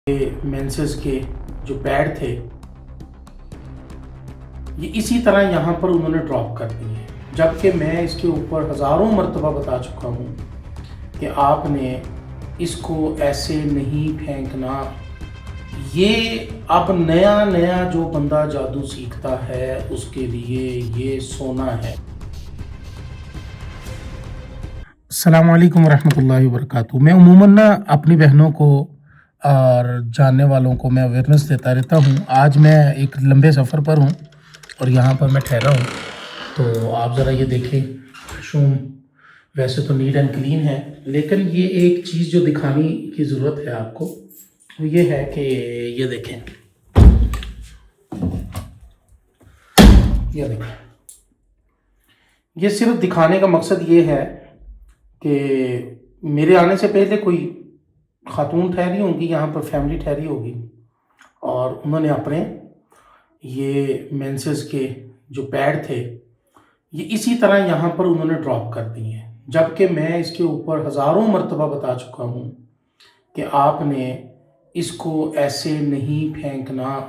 Menses کے جو paid تھے یہ اسی طرح یہاں پر انہوں نے ڈراپ کر دی ہے، جبکہ میں اس کے اوپر ہزاروں مرتبہ بتا چکا ہوں کہ آپ نے اس کو ایسے نہیں پھینکنا۔ یہ اب نیا جو بندہ جادو سیکھتا ہے اس کے لیے یہ سونا ہے۔ السلام علیکم ورحمۃ اللہ وبرکاتہ۔ میں عموماً اپنی بہنوں کو اور جاننے والوں کو میں اویئرنیس دیتا رہتا ہوں۔ آج میں ایک لمبے سفر پر ہوں اور یہاں پر میں ٹھہرا ہوں، تو آپ ذرا یہ دیکھیں، شوم ویسے تو نیٹ اینڈ کلین ہے، لیکن یہ ایک چیز جو دکھانے کی ضرورت ہے آپ کو، وہ یہ ہے کہ یہ دیکھیں، یہ صرف دکھانے کا مقصد یہ ہے کہ میرے آنے سے پہلے کوئی خاتون ٹھہری ہوں گی، یہاں پر فیملی ٹھہری ہوگی، اور انہوں نے اپنے یہ مینسز کے جو پیڈ تھے یہ اسی طرح یہاں پر انہوں نے ڈراپ کر دی ہیں، جبکہ میں اس کے اوپر ہزاروں مرتبہ بتا چکا ہوں کہ آپ نے اس کو ایسے نہیں پھینکنا۔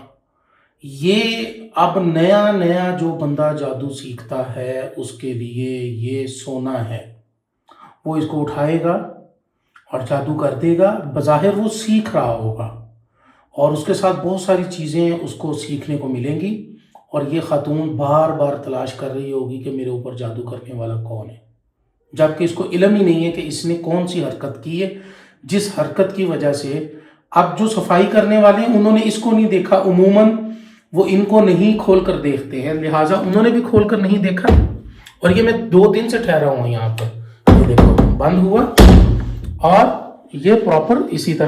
یہ اب نیا جو بندہ جادو سیکھتا ہے اس کے لیے یہ سونا ہے۔ وہ اس کو اٹھائے گا اور جادو کر دے گا، بظاہر وہ سیکھ رہا ہوگا اور اس کے ساتھ بہت ساری چیزیں اس کو سیکھنے کو ملیں گی، اور یہ خاتون بار تلاش کر رہی ہوگی کہ میرے اوپر جادو کرنے والا کون ہے، جبکہ اس کو علم ہی نہیں ہے کہ اس نے کون سی حرکت کی ہے، جس حرکت کی وجہ سے اب جو صفائی کرنے والے ہیں انہوں نے اس کو نہیں دیکھا۔ عموماً وہ ان کو نہیں کھول کر دیکھتے ہیں، لہٰذا انہوں نے بھی کھول کر نہیں دیکھا، اور یہ میں 2 دن سے ٹھہرا ہوں یہاں پر، یہ دیکھو بند ہوا اور یہ پراپر اسی طرح